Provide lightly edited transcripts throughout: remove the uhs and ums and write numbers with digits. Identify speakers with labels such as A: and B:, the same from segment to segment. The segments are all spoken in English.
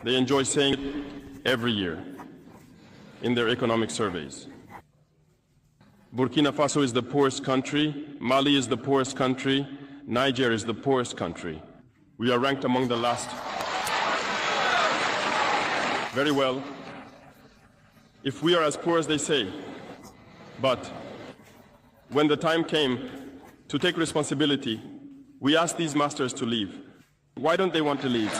A: They enjoy saying it every year in their economic surveys. Burkina Faso is the poorest country, Mali is the poorest country, Niger is the poorest country. We are ranked among the last. Very well, if we are as poor as they say, but when the time came to take responsibility, we asked these masters to leave. Why don't they want to leave?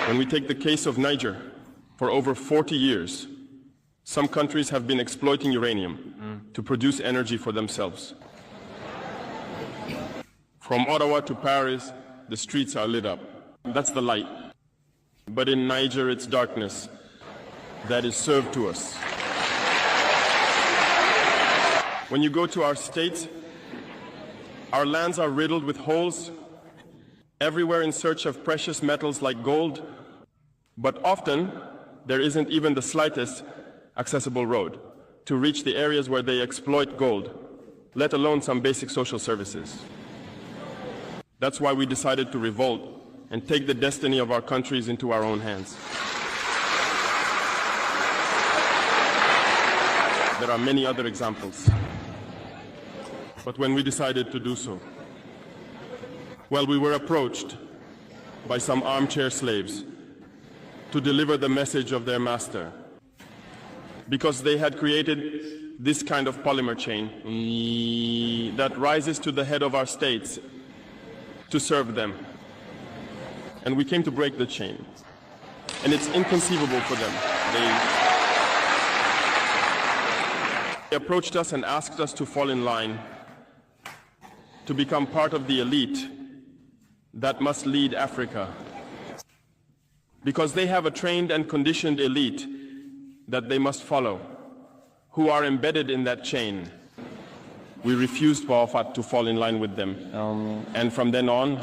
A: When we take the case of Niger, for over 40 years, some countries have been exploiting uranium to produce energy for themselves. From Ottawa to Paris, the streets are lit up. That's the light. But in Niger, it's darkness that is served to us. When you go to our states, our lands are riddled with holes, everywhere in search of precious metals like gold, but often there isn't even the slightest accessible road to reach the areas where they exploit gold, let alone some basic social services. That's why we decided to revolt and take the destiny of our countries into our own hands. There are many other examples. But when we decided to do so, well, we were approached by some armchair slaves to deliver the message of their master, because they had created this kind of polymer chain that rises to the head of our states to serve them. And we came to break the chain. And it's inconceivable for them. They approached us and asked us to fall in line to become part of the elite that must lead Africa. Because they have a trained and conditioned elite that they must follow, who are embedded in that chain. We refused poerfull to fall in line with them. And from then on,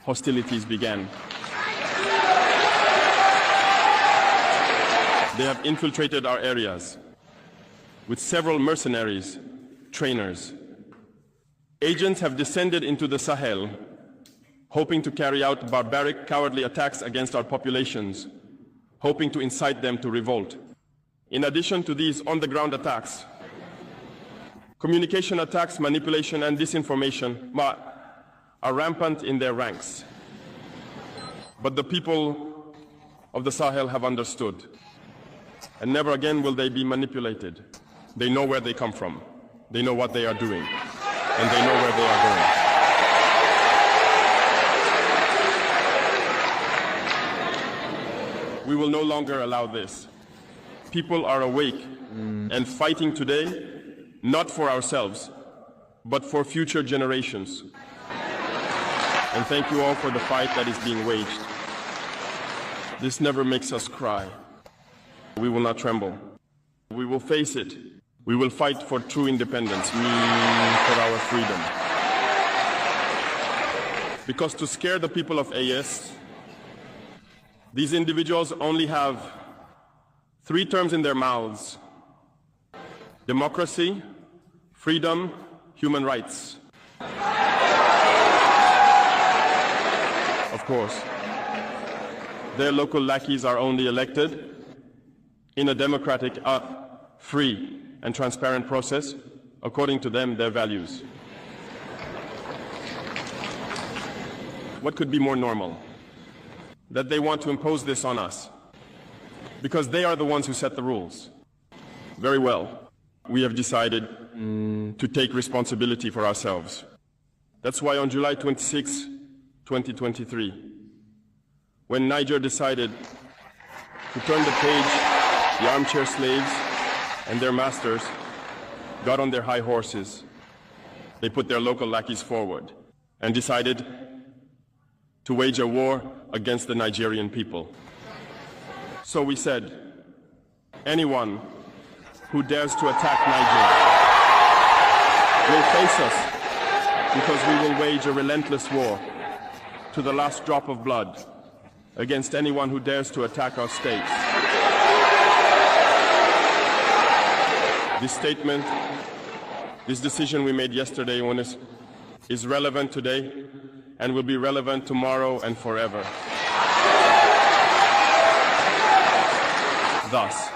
A: hostilities began. They have infiltrated our areas with several mercenaries, trainers. Agents have descended into the Sahel, hoping to carry out barbaric, cowardly attacks against our populations, hoping to incite them to revolt. In addition to these on-the-ground attacks, communication attacks, manipulation, and disinformation are rampant in their ranks. But the people of the Sahel have understood, and never again will they be manipulated. They know where they come from, they know what they are doing, and they know where they are going. We will no longer allow this. People are awake and fighting today, not for ourselves, but for future generations. And thank you all for the fight that is being waged. This never makes us cry. We will not tremble. We will face it. We will fight for true independence, for our freedom. Because to scare the people of AS, these individuals only have 3 terms in their mouths: democracy, freedom, human rights. Of course, their local lackeys are only elected in a democratic, free and transparent process, according to them, their values. What could be more normal? That they want to impose this on us, because they are the ones who set the rules. Very well, we have decided to take responsibility for ourselves. That's why on July 26, 2023, when Niger decided to turn the page, the armchair slaves and their masters got on their high horses. They put their local lackeys forward and decided to wage a war against the Nigerian people. So we said, anyone who dares to attack Niger will face us, because we will wage a relentless war to the last drop of blood against anyone who dares to attack our states. This statement, this decision we made yesterday is relevant today and will be relevant tomorrow and forever. Thus,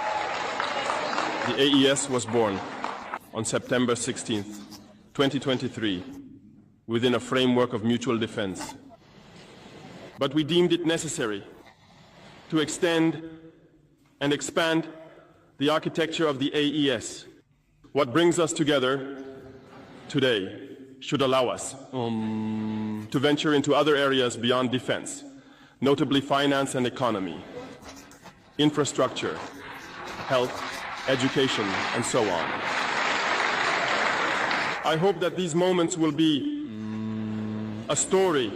A: the AES was born on September 16th, 2023, within a framework of mutual defense. But we deemed it necessary to extend and expand the architecture of the AES. What brings us together today should allow us to venture into other areas beyond defense, notably finance and economy, infrastructure, health, education, and so on. I hope that these moments will be a story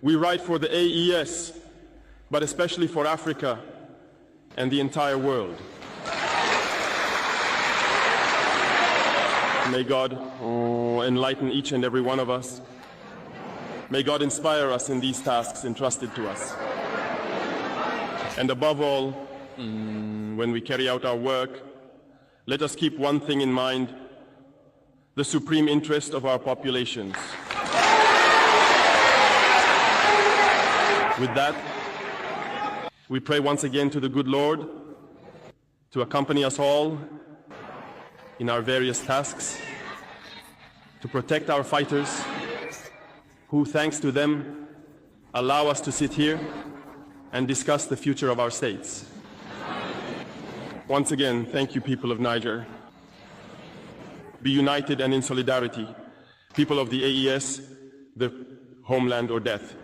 A: we write for the AES, but especially for Africa and the entire world. May God enlighten each and every one of us. May God inspire us in these tasks entrusted to us. And above all, when we carry out our work, let us keep one thing in mind: the supreme interest of our populations. With that, we pray once again to the good Lord to accompany us all in our various tasks, to protect our fighters, who, thanks to them, allow us to sit here and discuss the future of our states. Once again, thank you, people of Niger. Be united and in solidarity. People of the AES, the homeland or death.